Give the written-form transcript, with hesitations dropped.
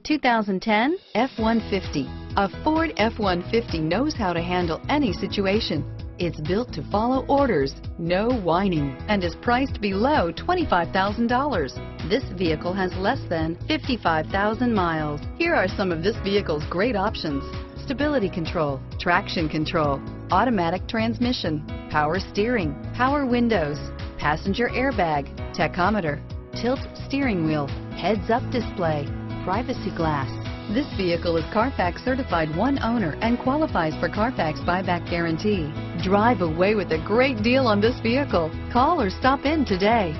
2010 F-150. A Ford F-150 knows how to handle any situation. It's built to follow orders, no whining, and is priced below $25,000. This vehicle has less than 55,000 miles. Here are some of this vehicle's great options: stability control, traction control, automatic transmission, power steering, power windows, passenger airbag, tachometer, tilt steering wheel, heads-up display, privacy glass. This vehicle is CARFAX certified one owner and qualifies for CARFAX buyback guarantee. Drive away with a great deal on this vehicle. Call or stop in today.